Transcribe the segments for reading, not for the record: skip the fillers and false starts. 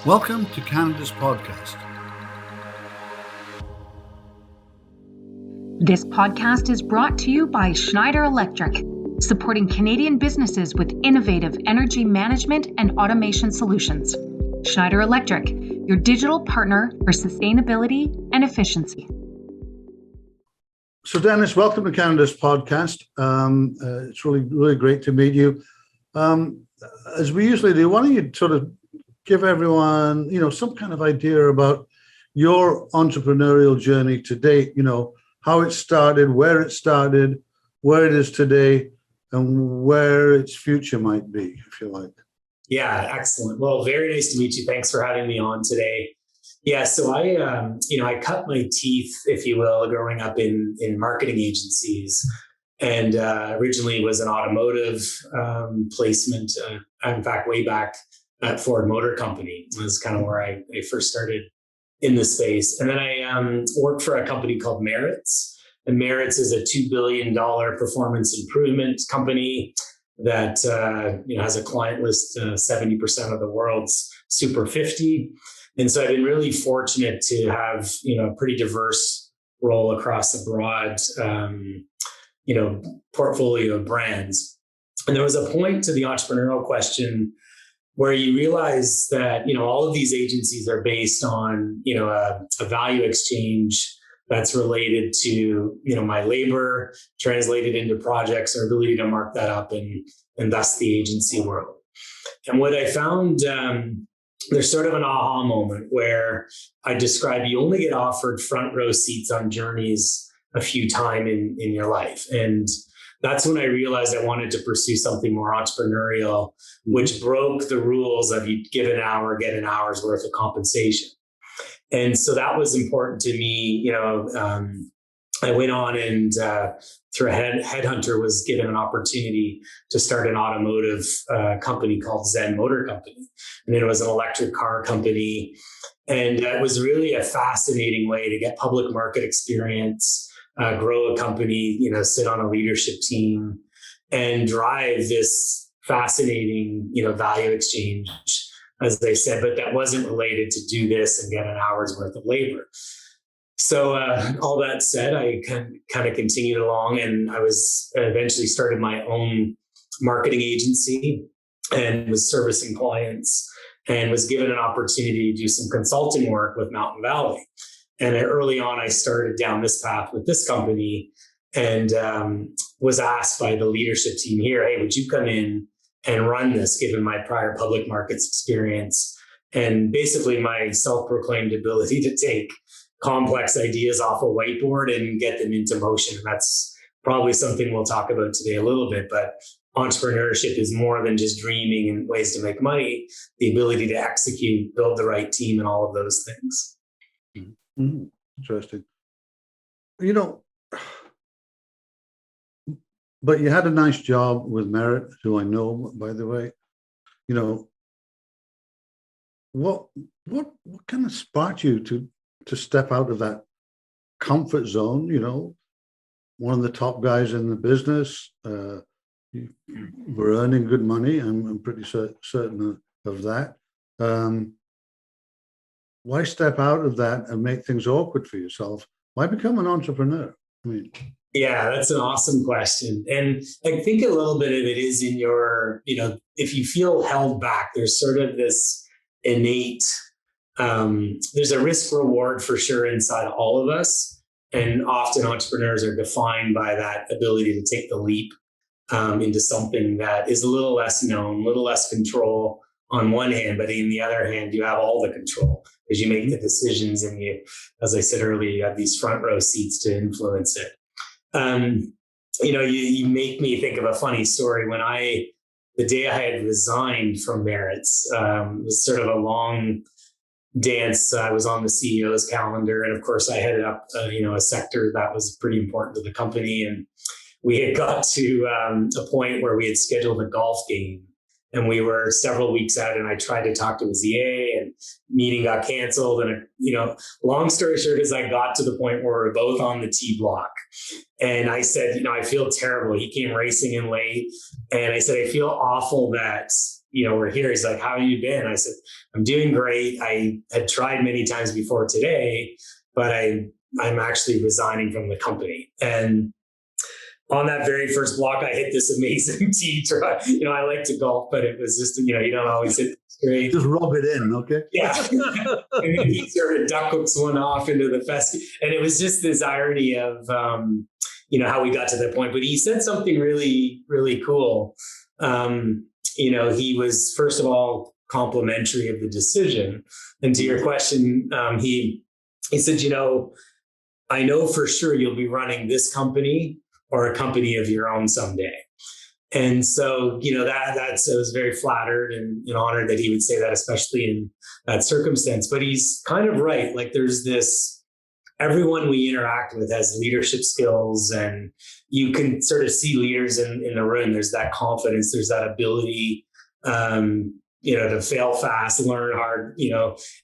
Welcome to Canada's podcast. This podcast is brought to you by Schneider Electric, supporting Canadian businesses with innovative energy management and automation solutions. Schneider Electric, your digital partner for sustainability and efficiency. So, Dennis, welcome to Canada's podcast. It's really great to meet you. As we usually do, why don't you sort of give everyone, some kind of idea about your entrepreneurial journey to date, how it started, where it is today, and where its future might be, if you like. Yeah, excellent. Well, very nice to meet you. Thanks for having me on today. Yeah, so I cut my teeth, if you will, growing up in marketing agencies, and originally was an automotive placement. In fact, way back at Ford Motor Company was kind of where I first started in the space, and then I worked for a company called Maritz. And Maritz is a $2 billion performance improvement company that has a client list 70% of the world's Super 50. And so I've been really fortunate to have a pretty diverse role across a broad portfolio of brands. And there was a point to the entrepreneurial question where you realize that all of these agencies are based on a value exchange that's related to my labor translated into projects, or ability to mark that up, and thus the agency world. And what I found, there's sort of an aha moment where I describe you only get offered front row seats on journeys a few times in your life. And that's when I realized I wanted to pursue something more entrepreneurial, which broke the rules of you give an hour, get an hour's worth of compensation. And so that was important to me. I went on and through a headhunter was given an opportunity to start an automotive company called ZENN Motor Company. And it was an electric car company. And it was really a fascinating way to get public market experience, grow a company, sit on a leadership team, and drive this fascinating, value exchange, as they said, but that wasn't related to do this and get an hour's worth of labor. So all that said, I kind of continued along, and I was eventually started my own marketing agency and was servicing clients, and was given an opportunity to do some consulting work with Mountain Valley. And early on, I started down this path with this company, and was asked by the leadership team here, hey, would you come in and run this, given my prior public markets experience and basically my self-proclaimed ability to take complex ideas off a whiteboard and get them into motion. And that's probably something we'll talk about today a little bit, but entrepreneurship is more than just dreaming and ways to make money, the ability to execute, build the right team, and all of those things. Mm-hmm. Interesting. But you had a nice job with Merit, who I know, by the way. What kind of sparked you to step out of that comfort zone? One of the top guys in the business, you were earning good money. I'm pretty certain of that. Why step out of that and make things awkward for yourself? Why become an entrepreneur? Yeah, that's an awesome question. And I think a little bit of it is in your, if you feel held back, there's sort of this innate, there's a risk reward for sure inside all of us. And often entrepreneurs are defined by that ability to take the leap into something that is a little less known, a little less control on one hand, but in the other hand, you have all the control because you make the decisions, and you, as I said earlier, you have these front row seats to influence it. You make me think of a funny story. The day I had resigned from Maritz, it was sort of a long dance. I was on the CEO's calendar, and of course I headed up, a sector that was pretty important to the company. And we had got to a point where we had scheduled a golf game, and we were several weeks out, and I tried to talk to a ZA, and meeting got canceled. And, long story short is I got to the point where we're both on the tee block. And I said, I feel terrible. He came racing in late. And I said, I feel awful that we're here. He's like, how have you been? I said, I'm doing great. I had tried many times before today, but I'm actually resigning from the company. And on that very first block, I hit this amazing tee try. I like to golf, but it was just, you don't always hit straight. Just rub it in, okay? Yeah. And then he sort of duck hooks one off into the fescue. And it was just this irony of, how we got to that point. But he said something really, really cool. He was, first of all, complimentary of the decision. And to your question, he said, I know for sure you'll be running this company or a company of your own someday. And so, I was very flattered and honored that he would say that, especially in that circumstance. But he's kind of right. Like there's this, everyone we interact with has leadership skills, and you can sort of see leaders in the room. There's that confidence, there's that ability, to fail fast, learn hard,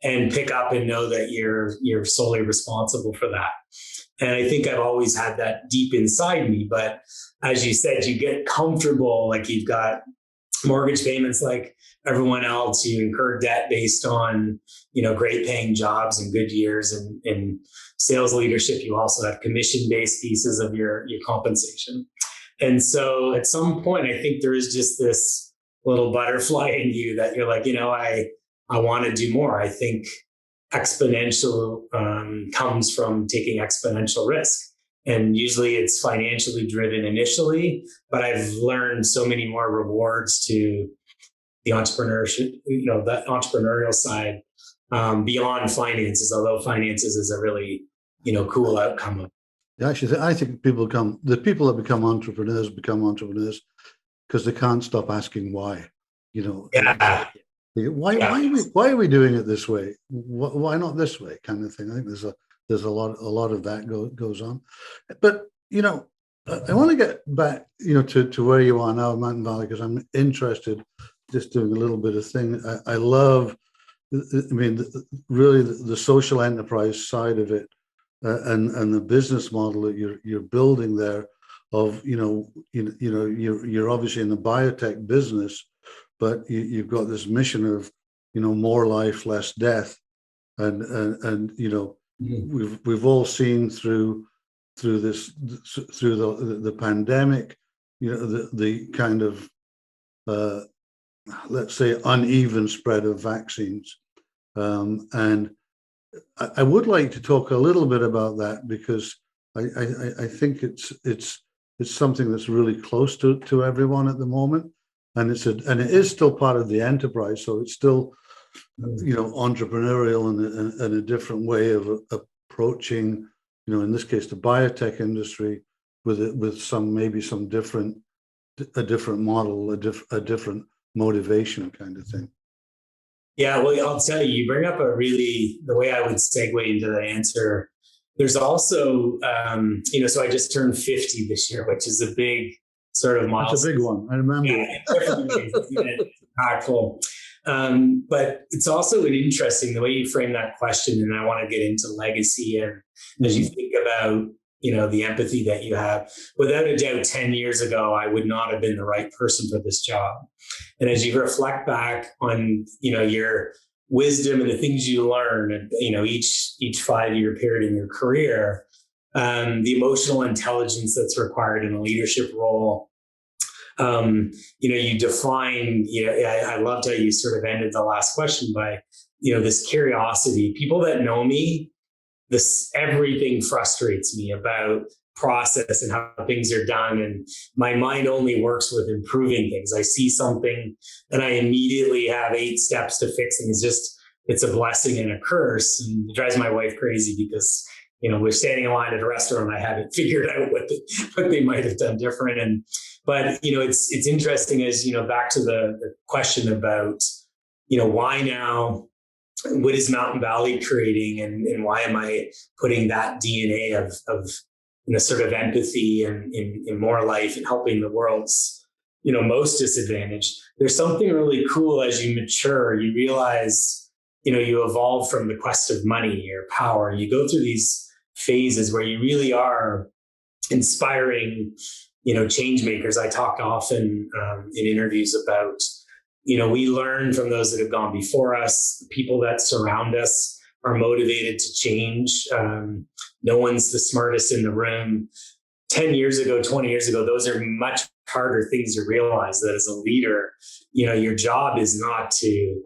and pick up and know that you're solely responsible for that. And I think I've always had that deep inside me. But as you said, you get comfortable, like you've got mortgage payments like everyone else. You incur debt based on, great paying jobs and good years. And in sales leadership, you also have commission-based pieces of your compensation. And so at some point, I think there is just this little butterfly in you that you're like, I want to do more. I think exponential comes from taking exponential risk. And usually it's financially driven initially, but I've learned so many more rewards to the entrepreneurship, that entrepreneurial side beyond finances, although finances is a really, cool outcome of. Yeah, actually, I think the people that become entrepreneurs because they can't stop asking why, Yeah. Why are we doing it this way? Why not this way? Kind of thing. I think there's a lot of that goes on. But I want to get back to where you are now, Mountain Valley, because I'm interested. Just doing a little bit of thing. I love. Really the social enterprise side of it, and the business model that you're building there. Of you're obviously in the biotech business, but you've got this mission of more life, less death, and we've all seen through the pandemic, the kind of let's say uneven spread of vaccines, and I would like to talk a little bit about that because I think it's something that's really close to everyone at the moment. And it is still part of the enterprise, so it's still, entrepreneurial and a different way of approaching, in this case, the biotech industry with a different model, a different motivation kind of thing. Yeah, well, I'll tell you bring up the way I would segue into the answer. There's also, so I just turned 50 this year, which is a big sort of milestone. It's a big one. I remember. Yeah, it's impactful. But it's also interesting the way you frame that question, and I want to get into legacy. And as you think about, the empathy that you have, without a doubt, 10 years ago, I would not have been the right person for this job. And as you reflect back on, your wisdom and the things you learn, each 5-year period in your career, the emotional intelligence that's required in a leadership role. You define, I loved how you sort of ended the last question by, this curiosity. People that know me, everything frustrates me about process and how things are done. And my mind only works with improving things. I see something and I immediately have 8 steps to fix things. It's a blessing and a curse. And it drives my wife crazy because, we're standing in line at a restaurant and I haven't figured out what they might have done different. But it's interesting as, back to the question about, why now? What is Mountain Valley creating, and why am I putting that DNA of sort of empathy and in more life and helping the world's most disadvantaged? There's something really cool as you mature. You realize you evolve from the quest of money or power. You go through these phases where you really are inspiring change makers. I talk often in interviews about we learn from those that have gone before us. The people that surround us are motivated to change. No one's the smartest in the room. 10 years ago, 20 years ago, those are much harder things to realize, that as a leader, your job is not to,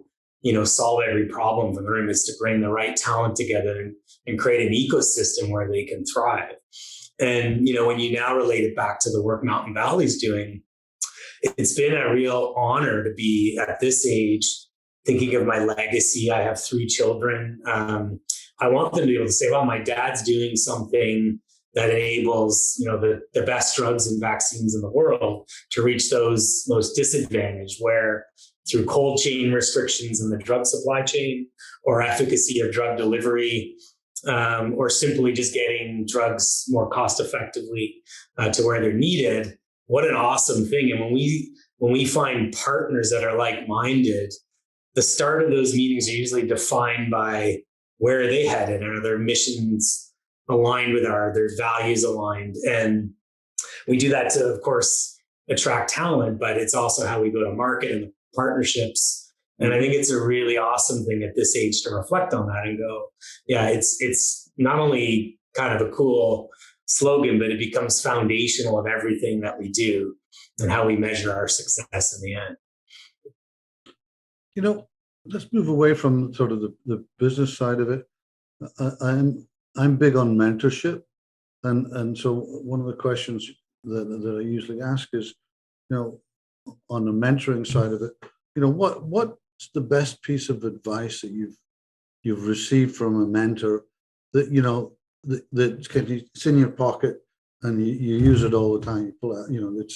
solve every problem from the room. It's to bring the right talent together and create an ecosystem where they can thrive. And, when you now relate it back to the work Mountain Valley's doing, it's been a real honor to be at this age, thinking of my legacy. I have 3 children. I want them to be able to say, well, my dad's doing something that enables, the best drugs and vaccines in the world to reach those most disadvantaged, where through cold chain restrictions in the drug supply chain, or efficacy of drug delivery, or simply just getting drugs more cost effectively to where they're needed. What an awesome thing. And when we find partners that are like-minded, the start of those meetings are usually defined by where are they headed, and are their missions aligned with their values aligned. And we do that to, of course, attract talent, but it's also how we go to market and the partnerships. And I think it's a really awesome thing at this age to reflect on that and go, yeah, it's not only kind of a cool slogan, but it becomes foundational of everything that we do and how we measure our success in the end. Let's move away from sort of the business side of it. I'm big on mentorship. And so one of the questions that I usually ask is, on the mentoring side of it, what's the best piece of advice that you've received from a mentor that, it's in your pocket and you use it all the time. You pull out, you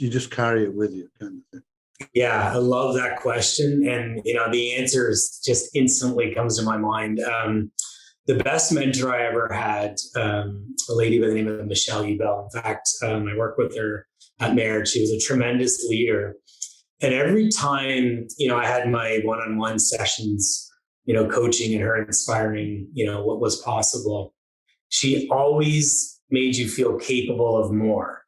just carry it with you, kind of thing. Yeah, I love that question. And, the answer is just instantly comes to my mind. The best mentor I ever had, a lady by the name of Michelle Ubel. In fact, I worked with her at Maritz. She was a tremendous leader. And every time, I had my one-on-one sessions, coaching and her inspiring, what was possible, she always made you feel capable of more.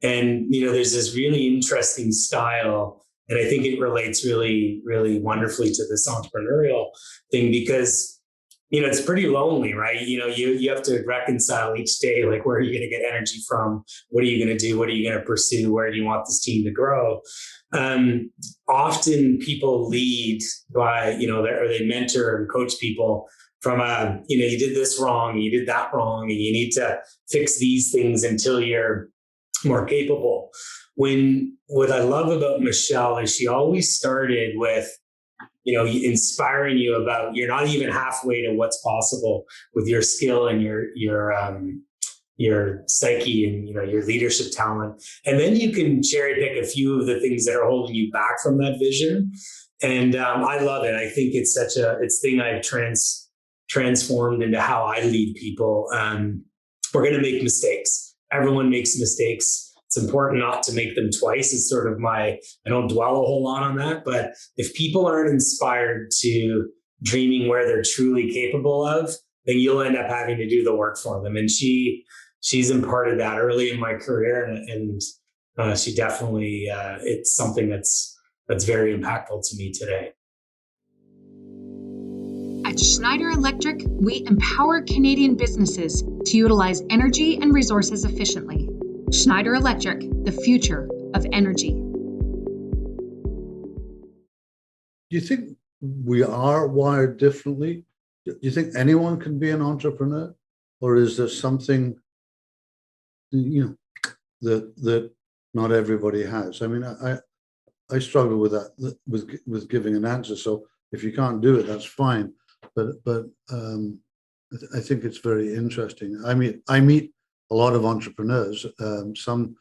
And, there's this really interesting style, and I think it relates really, really wonderfully to this entrepreneurial thing, because it's pretty lonely, right? You have to reconcile each day, like, where are you going to get energy from? What are you going to do? What are you going to pursue? Where do you want this team to grow? Often people lead by, or they mentor and coach people from you did this wrong, you did that wrong, and you need to fix these things until you're more capable. What I love about Michelle is she always started with, inspiring you about, you're not even halfway to what's possible with your skill and your psyche and, your leadership talent. And then you can cherry pick a few of the things that are holding you back from that vision. And I love it. I think it's it's thing I've transformed into how I lead people. We're going to make mistakes. Everyone makes mistakes. It's important not to make them twice. It's sort of I don't dwell a whole lot on that, but if people aren't inspired to dreaming where they're truly capable of, then you'll end up having to do the work for them. And she's imparted that early in my career. And she definitely, it's something that's very impactful to me today. At Schneider Electric, we empower Canadian businesses to utilize energy and resources efficiently. Schneider Electric, the future of energy. Do you think we are wired differently? Do you think anyone can be an entrepreneur? Or is there something, that not everybody has? I mean, I struggle with that, with giving an answer. So if you can't do it, that's fine. But I think it's very interesting. I meet a lot of entrepreneurs. Some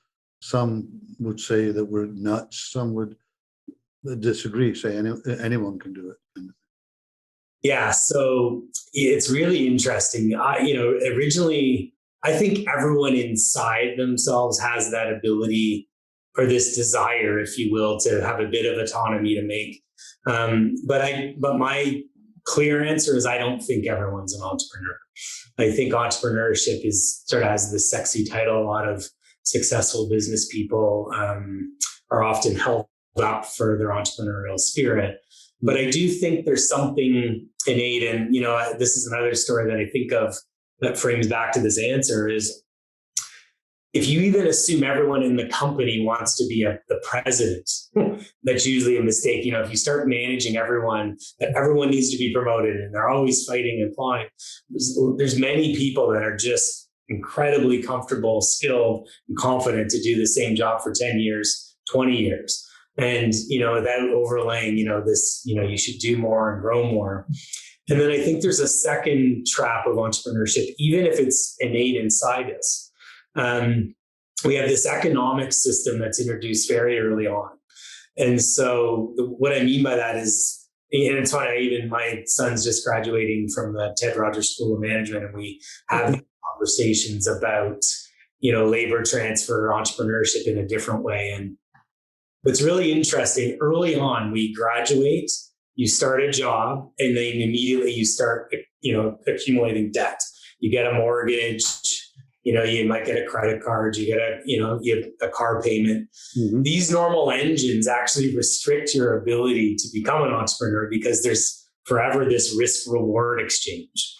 would say that we're nuts. Some would disagree, say anyone can do it. Yeah, so it's really interesting. Originally, I think everyone inside themselves has that ability, or this desire, if you will, to have a bit of autonomy to make. But my clear answer is I don't think everyone's an entrepreneur. I think entrepreneurship sort of has this sexy title. A lot of successful business people are often held up for their entrepreneurial spirit. But I do think there's something innate, and this is another story that I think of that frames back to this answer is, if you even assume everyone in the company wants to be the president, that's usually a mistake. If you start managing everyone, that everyone needs to be promoted and they're always fighting and clawing, there's many people that are just incredibly comfortable, skilled, and confident to do the same job for 10 years, 20 years. And, without overlaying, this, you should do more and grow more. And then I think there's a second trap of entrepreneurship, even if it's innate inside us. We have this economic system that's introduced very early on. And so what I mean by that is, and it's funny, even my son's just graduating from the Ted Rogers School of Management, and we have conversations about, labor transfer, entrepreneurship in a different way. And what's really interesting, early on, we graduate, you start a job, and then immediately you start, accumulating debt. You get a mortgage, you might get a credit card, you get a car payment. Mm-hmm. These normal engines actually restrict your ability to become an entrepreneur because there's forever this risk-reward exchange.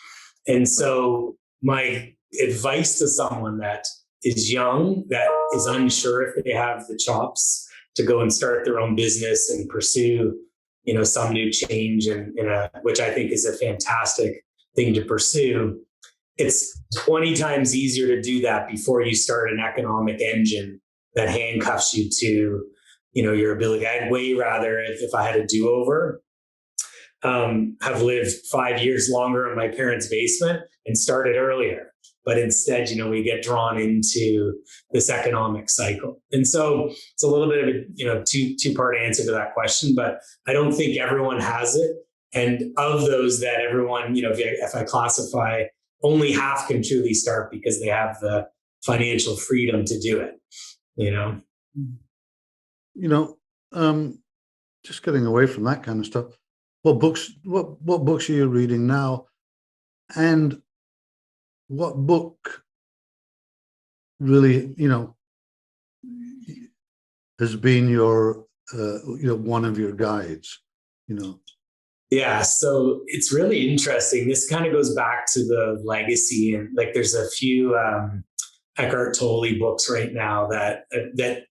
And so my advice to someone that is young, that is unsure if they have the chops to go and start their own business and pursue, some new change, which I think is a fantastic thing to pursue. It's 20 times easier to do that before you start an economic engine that handcuffs you to, your ability. I'd way rather, if I had a do-over, have lived 5 years longer in my parents' basement and started earlier. But instead, we get drawn into this economic cycle. And so it's a little bit of a, two-part answer to that question, but I don't think everyone has it. And of those that everyone, if I classify, only half can truly start because they have the financial freedom to do it, just getting away from that kind of stuff. What books are you reading now? And what book really, has been your, one of your guides, Yeah, so it's really interesting. This kind of goes back to the legacy, and there's a few Eckhart Tolle books right now that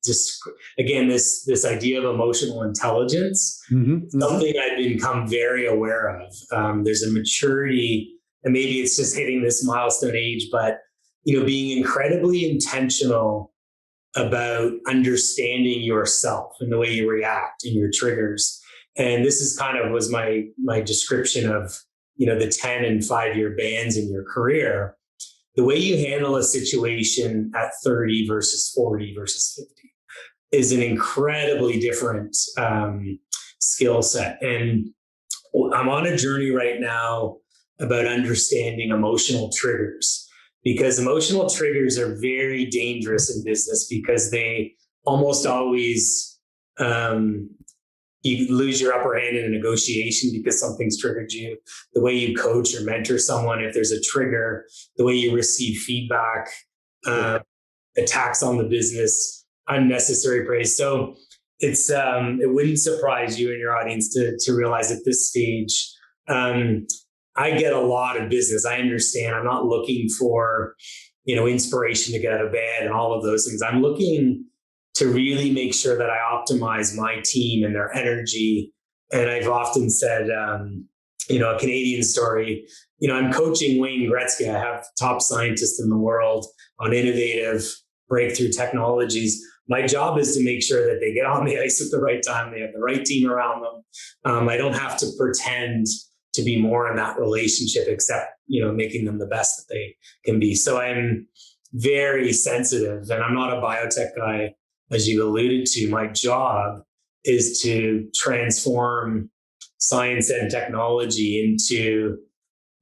just, again, this idea of emotional intelligence, something I've become very aware of. There's a maturity, and maybe it's just hitting this milestone age, but being incredibly intentional about understanding yourself and the way you react and your triggers. And this is was my description of, the 10 and 5-year bands in your career. The way you handle a situation at 30 versus 40 versus 50 is an incredibly different skill set. And I'm on a journey right now about understanding emotional triggers, because emotional triggers are very dangerous in business because they almost always, you lose your upper hand in a negotiation because something's triggered you. The way you coach or mentor someone, if there's a trigger, the way you receive feedback, attacks on the business, unnecessary praise. So it's it wouldn't surprise you and your audience to realize at this stage, I get a lot of business. I understand. I'm not looking for, inspiration to get out of bed and all of those things. I'm looking to really make sure that I optimize my team and their energy. And I've often said, a Canadian story, I'm coaching Wayne Gretzky. I have top scientists in the world on innovative breakthrough technologies. My job is to make sure that they get on the ice at the right time. They have the right team around them. I don't have to pretend to be more in that relationship, except, making them the best that they can be. So I'm very sensitive, and I'm not a biotech guy, as you alluded to. My job is to transform science and technology into,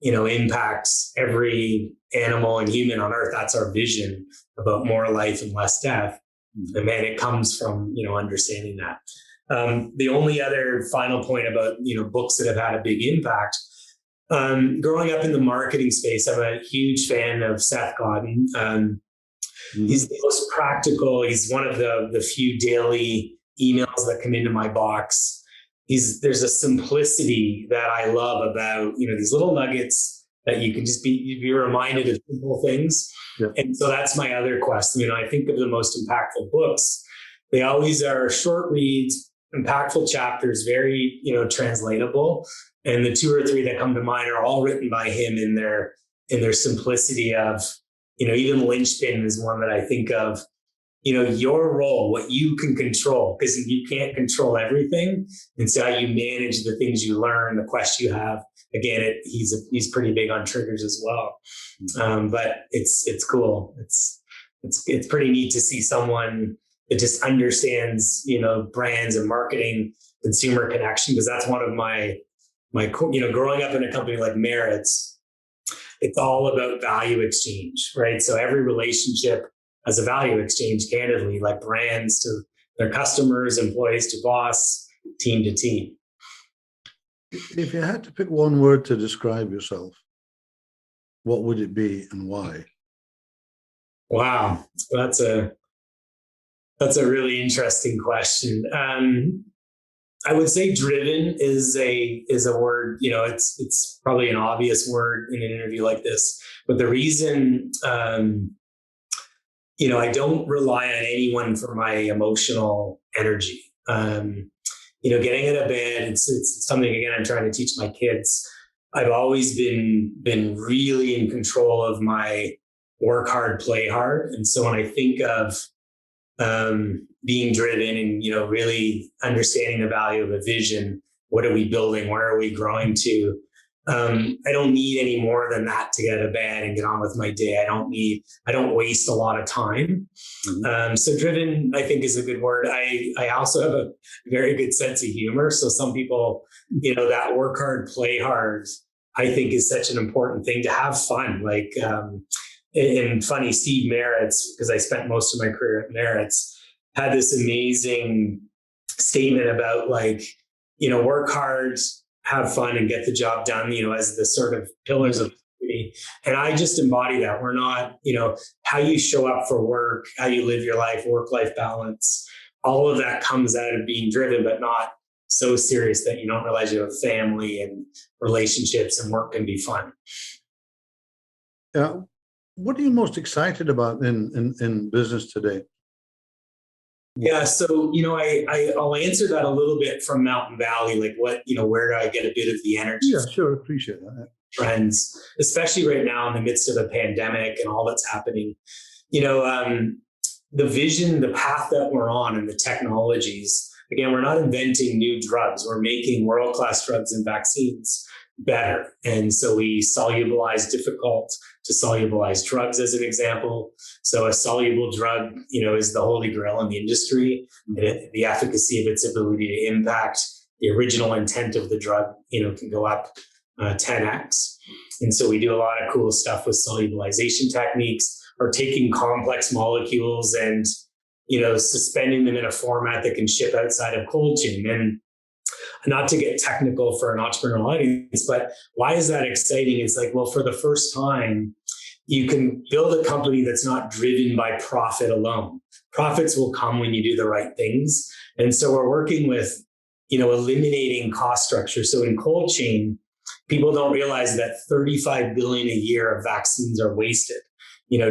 impact every animal and human on Earth. That's our vision about more life and less death. And man, it comes from, understanding that. The only other final point about, books that have had a big impact, growing up in the marketing space, I'm a huge fan of Seth Godin. He's the most practical. He's one of the few daily emails that come into my box. There's a simplicity that I love about, these little nuggets that you can just be reminded of simple things. Yeah. And so that's my other quest. I think of the most impactful books. They always are short reads, impactful chapters, very, translatable. And the 2 or 3 that come to mind are all written by him in their simplicity of, even linchpin is one that I think of, your role, what you can control, because you can't control everything. And so how you manage the things you learn, the quest you have. Again, he's pretty big on triggers as well. But it's cool. It's pretty neat to see someone that just understands, brands and marketing, consumer connection, because that's one of my, growing up in a company like Maritz, it's all about value exchange, right? So every relationship has a value exchange, candidly, like brands to their customers, employees to boss, team to team. If you had to pick one word to describe yourself, what would it be and why? Wow, that's a really interesting question. I would say driven is a word. It's probably an obvious word in an interview like this, but the reason I don't rely on anyone for my emotional energy. Getting out of bed, it's something, again, I'm trying to teach my kids. I've always been really in control of my work hard, play hard. And so when I think of being driven and, really understanding the value of a vision, what are we building? Where are we growing to? I don't need any more than that to get out of bed and get on with my day. I don't waste a lot of time. Mm-hmm. So driven, I think, is a good word. I also have a very good sense of humor. So some people, that work hard, play hard, I think is such an important thing, to have fun. Like, and funny, Steve Maritz, because I spent most of my career at Maritz, had this amazing statement about work hard, have fun, and get the job done, as the sort of pillars of me. And I just embody that. We're not, how you show up for work, how you live your life, work-life balance, all of that comes out of being driven, but not so serious that you don't realize you have a family and relationships, and work can be fun. What are you most excited about in business today? Yeah. So, I'll answer that a little bit from Mountain Valley, like where do I get a bit of the energy? Yeah, sure. Appreciate that. Trends, especially right now in the midst of a pandemic and all that's happening. The vision, the path that we're on, and the technologies, again, we're not inventing new drugs. We're making world-class drugs and vaccines better. And so we solubilize difficult to solubilize drugs, as an example. So a soluble drug, is the holy grail in the industry. The efficacy of its ability to impact the original intent of the drug, can go up 10x. And so we do a lot of cool stuff with solubilization techniques, or taking complex molecules and, suspending them in a format that can ship outside of cold chain. And not to get technical for an entrepreneurial audience, but why is that exciting? It's like, well, for the first time, you can build a company that's not driven by profit alone. Profits will come when you do the right things. And so we're working with, eliminating cost structure. So in cold chain, people don't realize that 35 billion a year of vaccines are wasted,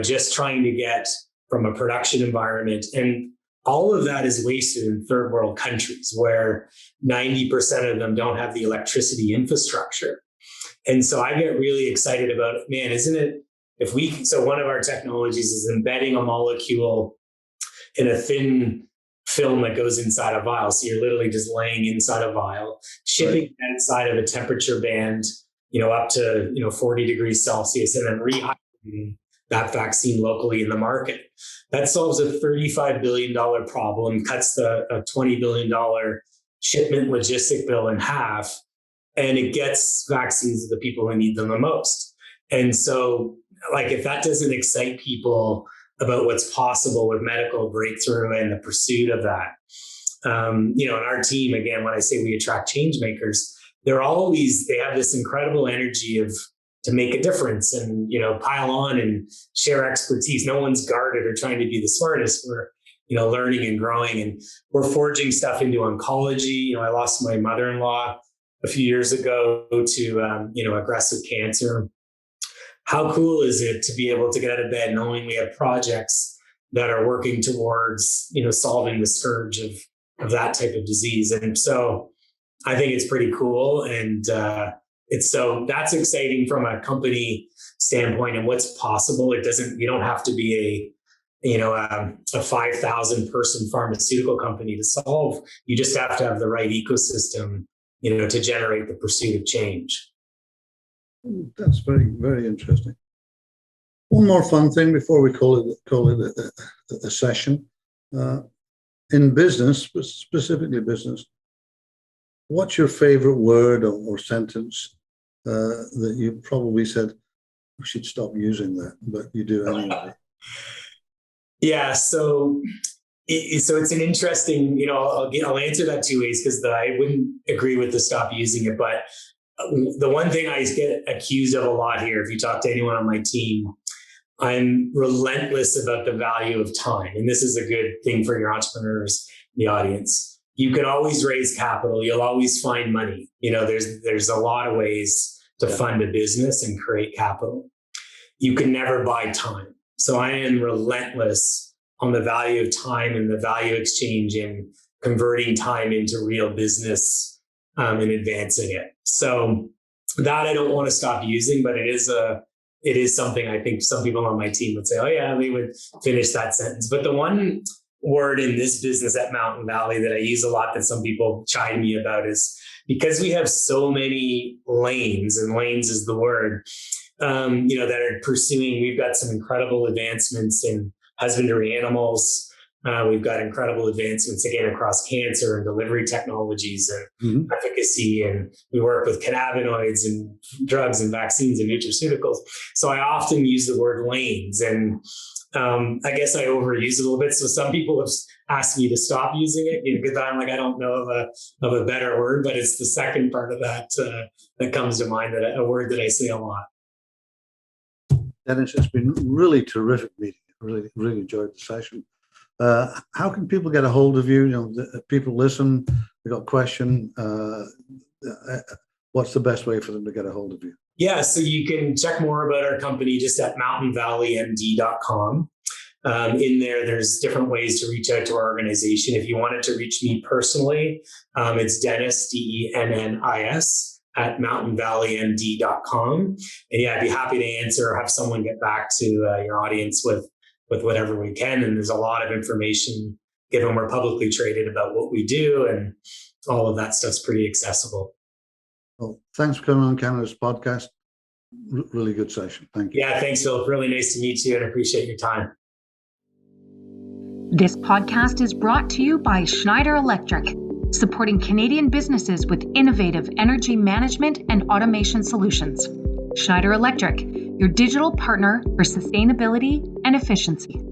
just trying to get from a production environment. And all of that is wasted in third world countries where 90% of them don't have the electricity infrastructure. And so I get really excited about, man, isn't it, so one of our technologies is embedding a molecule in a thin film that goes inside a vial. So you're literally just laying inside a vial, shipping that inside of a temperature band, up to, 40 degrees Celsius, and then rehydrating that vaccine locally in the market. That solves a $35 billion problem, cuts a $20 billion shipment logistic bill in half, and it gets vaccines to the people who need them the most. And so, if that doesn't excite people about what's possible with medical breakthrough and the pursuit of that, in our team, again, when I say we attract change makers, they have this incredible energy to make a difference and, pile on and share expertise. No one's guarded or trying to be the smartest. We're learning and growing. And we're forging stuff into oncology. I lost my mother-in-law a few years ago to, aggressive cancer. How cool is it to be able to get out of bed knowing we have projects that are working towards, solving the scourge of that type of disease? And so I think it's pretty cool. And that's exciting from a company standpoint and what's possible. You don't have to be a 5,000 person pharmaceutical company to solve. You just have to have the right ecosystem, to generate the pursuit of change. That's very, very interesting. One more fun thing before we call it a session. In business, specifically business, what's your favorite word or sentence that you probably said, we should stop using that, but you do anyway? Yeah, so it's an interesting, I'll answer that two ways, because I wouldn't agree with the stop using it. But the one thing I get accused of a lot here, if you talk to anyone on my team, I'm relentless about the value of time. And this is a good thing for your entrepreneurs in the audience. You can always raise capital. You'll always find money. There's a lot of ways to fund a business and create capital. You can never buy time. So I am relentless on the value of time and the value exchange in converting time into real business and advancing it. So that I don't want to stop using, but it is something I think some people on my team would say, oh yeah, we would finish that sentence. But the one word in this business at Mountain Valley that I use a lot that some people chide me about is, because we have so many lanes, and lanes is the word, that are pursuing. We've got some incredible advancements in husbandry animals. We've got incredible advancements, again, across cancer and delivery technologies and efficacy. And we work with cannabinoids and drugs and vaccines and nutraceuticals. So I often use the word lanes, and I guess I overuse it a little bit. So some people have asked me to stop using it, because I'm like, I don't know of a better word, but it's the second part of that that comes to mind, that a word that I say a lot. Dennis, it's been really terrific meeting. Really, really enjoyed the session. How can people get a hold of you? People listen, they got a question. What's the best way for them to get a hold of you? Yeah, so you can check more about our company just at mountainvalleymd.com. In there's different ways to reach out to our organization. If you wanted to reach me personally, it's Dennis, DENNIS, at mountainvalleymd.com. And yeah, I'd be happy to answer or have someone get back to your audience with whatever we can. And there's a lot of information, given we're publicly traded, about what we do, and all of that stuff's pretty accessible. Well, thanks for coming on Canada's podcast. Really good session. Thank you. Yeah, thanks, Philip. Really nice to meet you, and appreciate your time. This podcast is brought to you by Schneider Electric, supporting Canadian businesses with innovative energy management and automation solutions. Schneider Electric, your digital partner for sustainability and efficiency.